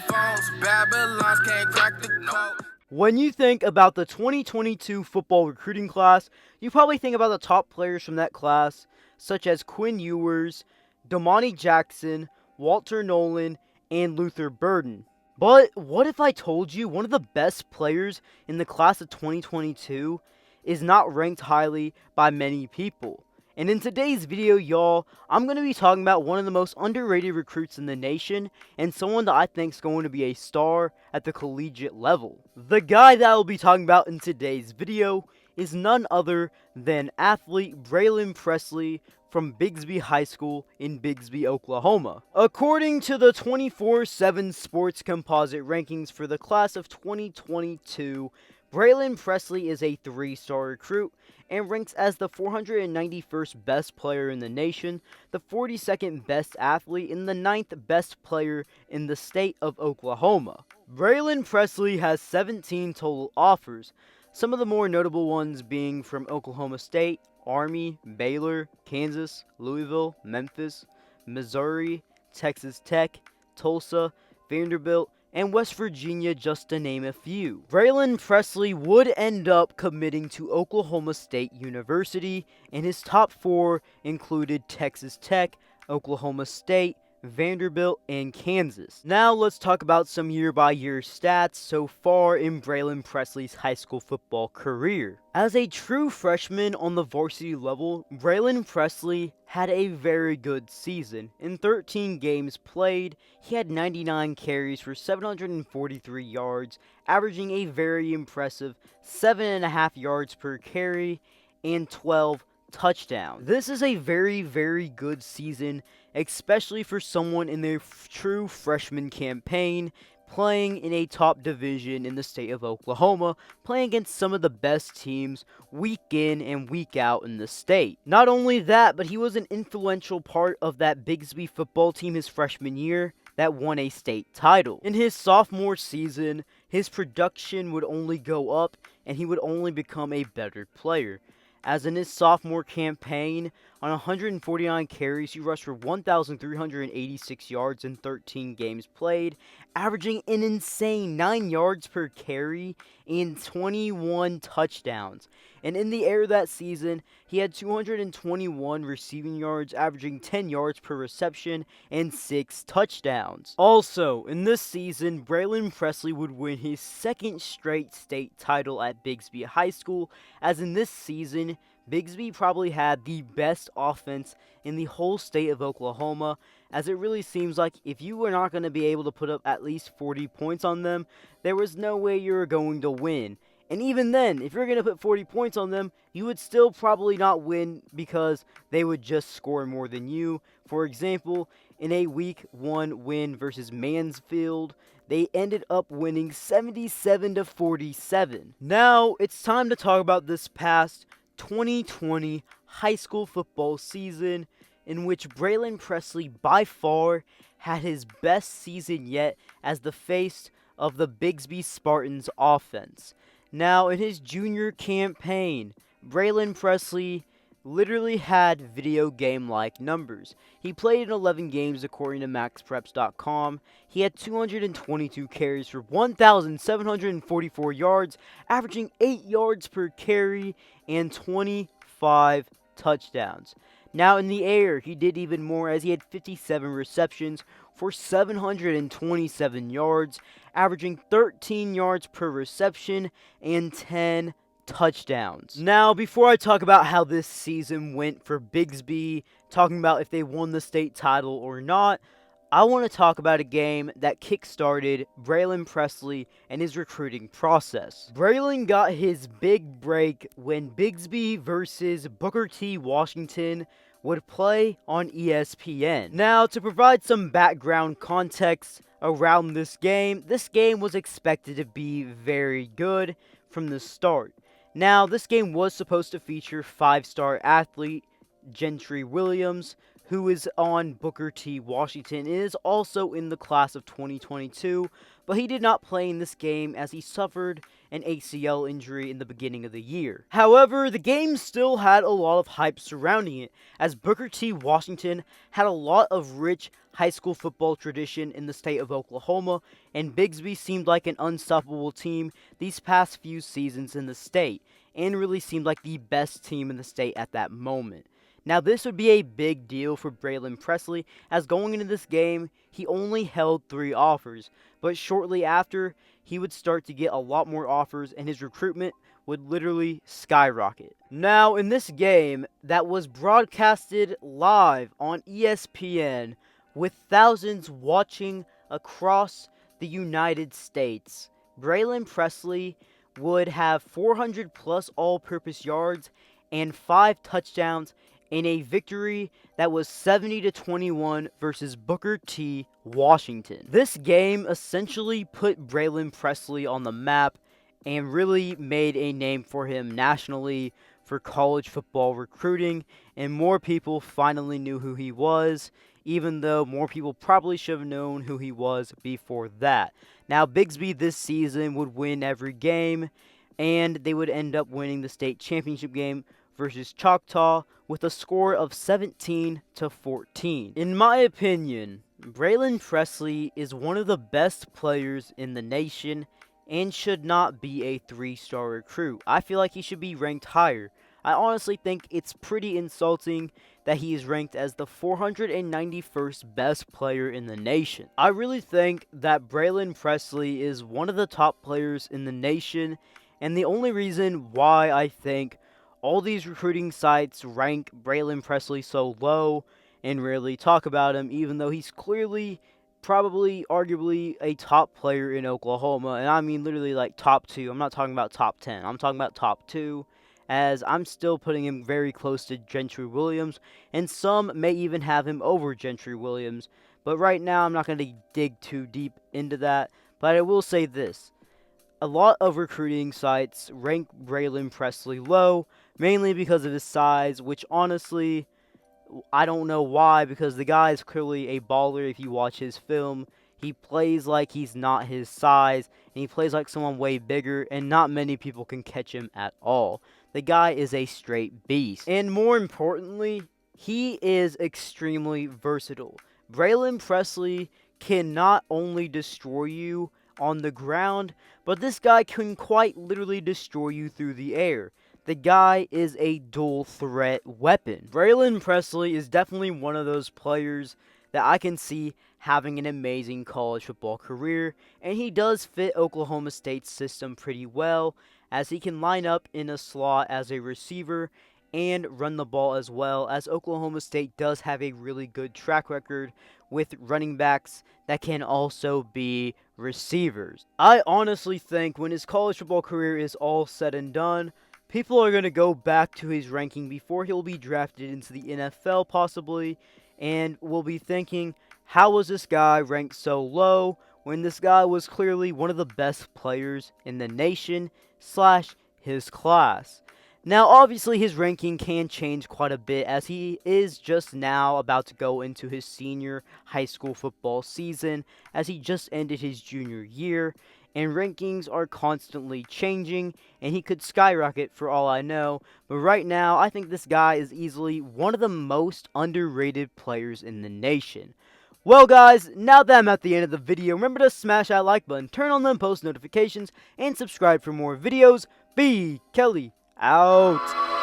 phones, Babylons can't crack the code. When you think about the 2022 football recruiting class, you probably think about the top players from that class, such as Quinn Ewers, Damani Jackson, Walter Nolan, and Luther Burden. But what if I told you one of the best players in the class of 2022 is not ranked highly by many people? And in today's video, y'all, I'm going to be talking about one of the most underrated recruits in the nation and someone that I think is going to be a star at the collegiate level. The guy that I'll be talking about in today's video is none other than athlete Braylin Presley from Bigsby High School in Bigsby, Oklahoma. According to the 24/7 Sports Composite rankings for the class of 2022, Braylin Presley is a 3-star recruit and ranks as the 491st best player in the nation, the 42nd best athlete, and the 9th best player in the state of Oklahoma. Braylin Presley has 17 total offers, some of the more notable ones being from Oklahoma State, Army, Baylor, Kansas, Louisville, Memphis, Missouri, Texas Tech, Tulsa, Vanderbilt, and West Virginia, just to name a few. Braylin Presley would end up committing to Oklahoma State University, and his top 4 included Texas Tech, Oklahoma State, Vanderbilt, and Kansas. Now let's talk about some year-by-year stats so far in Braylin Presley's high school football career. As a true freshman on the varsity level, Braylin Presley had a very good season. In 13 games played, he had 99 carries for 743 yards, averaging a very impressive 7.5 yards per carry and 12 touchdowns. This is a very, very good season, especially for someone in their true freshman campaign, playing in a top division in the state of Oklahoma, playing against some of the best teams week in and week out in the state. Not only that, but he was an influential part of that Bigsby football team his freshman year that won a state title. In his sophomore season, his production would only go up and he would only become a better player. As in his sophomore campaign, on 149 carries, he rushed for 1,386 yards in 13 games played, averaging an insane 9 yards per carry and 21 touchdowns. And in the air that season, he had 221 receiving yards, averaging 10 yards per reception and 6 touchdowns. Also, in this season, Braylin Presley would win his second straight state title at Bigsby High School, as in this season, Bigsby probably had the best offense in the whole state of Oklahoma, as it really seems like if you were not going to be able to put up at least 40 points on them, there was no way you were going to win. And even then, if you're going to put 40 points on them, you would still probably not win because they would just score more than you. For example, in a week 1 win versus Mansfield, they ended up winning 77-47. Now, it's time to talk about this past 2020 high school football season, in which Braylin Presley by far had his best season yet as the face of the Bigsby Spartans offense. Now, in his junior campaign, Braylin Presley literally had video game-like numbers. He played in 11 games according to MaxPreps.com. He had 222 carries for 1,744 yards, averaging 8 yards per carry and 25 touchdowns. Now in the air, he did even more as he had 57 receptions for 727 yards, averaging 13 yards per reception and 10 touchdowns. Now, before I talk about how this season went for Bigsby, talking about if they won the state title or not, I want to talk about a game that kick-started Braylin Presley and his recruiting process. Braylin got his big break when Bigsby versus Booker T. Washington would play on ESPN. Now, to provide some background context around this game was expected to be very good from the start. Now, this game was supposed to feature 5-star athlete Gentry Williams, who is on Booker T. Washington and is also in the class of 2022, but he did not play in this game as he suffered an ACL injury in the beginning of the year. However, the game still had a lot of hype surrounding it, as Booker T. Washington had a lot of rich high school football tradition in the state of Oklahoma, and Bigsby seemed like an unstoppable team these past few seasons in the state, and really seemed like the best team in the state at that moment. Now, this would be a big deal for Braylin Presley, as going into this game, he only held 3 offers, but shortly after, he would start to get a lot more offers, and his recruitment would literally skyrocket. Now, in this game that was broadcasted live on ESPN, with thousands watching across the United States, Braylin Presley would have 400 plus all-purpose yards and 5 touchdowns in a victory that was 70-21 versus Booker T. Washington. This game essentially put Braylin Presley on the map and really made a name for him nationally for college football recruiting, and more people finally knew who he was, even though more people probably should have known who he was before that. Now, Bigsby this season would win every game, and they would end up winning the state championship game versus Choctaw with a score of 17-14. In my opinion, Braylin Presley is one of the best players in the nation and should not be a 3-star recruit. I feel like he should be ranked higher. I honestly think it's pretty insulting that he is ranked as the 491st best player in the nation. I really think that Braylin Presley is one of the top players in the nation, and the only reason why I think all these recruiting sites rank Braylin Presley so low and rarely talk about him, even though he's clearly, probably, arguably a top player in Oklahoma. And I mean literally like top 2. I'm not talking about top 10. I'm talking about top 2, as I'm still putting him very close to Gentry Williams, and some may even have him over Gentry Williams. But right now, I'm not going to dig too deep into that. But I will say this. A lot of recruiting sites rank Braylin Presley low, mainly because of his size, which honestly, I don't know why, because the guy is clearly a baller if you watch his film. He plays like he's not his size, and he plays like someone way bigger, and not many people can catch him at all. The guy is a straight beast. And more importantly, he is extremely versatile. Braylin Presley can not only destroy you on the ground, but this guy can quite literally destroy you through the air. The guy is a dual threat weapon. Braylin Presley is definitely one of those players that I can see having an amazing college football career, and he does fit Oklahoma State's system pretty well, as he can line up in a slot as a receiver and run the ball as well, as Oklahoma State does have a really good track record with running backs that can also be receivers. I honestly think when his college football career is all said and done, people are going to go back to his ranking before he'll be drafted into the NFL possibly, and will be thinking, how was this guy ranked so low when this guy was clearly one of the best players in the nation / his class? Now, obviously, his ranking can change quite a bit, as he is just now about to go into his senior high school football season, as he just ended his junior year, and rankings are constantly changing, and he could skyrocket for all I know. But right now, I think this guy is easily one of the most underrated players in the nation. Well guys, now that I'm at the end of the video, remember to smash that like button, turn on them post notifications, and subscribe for more videos. B. Kelly out.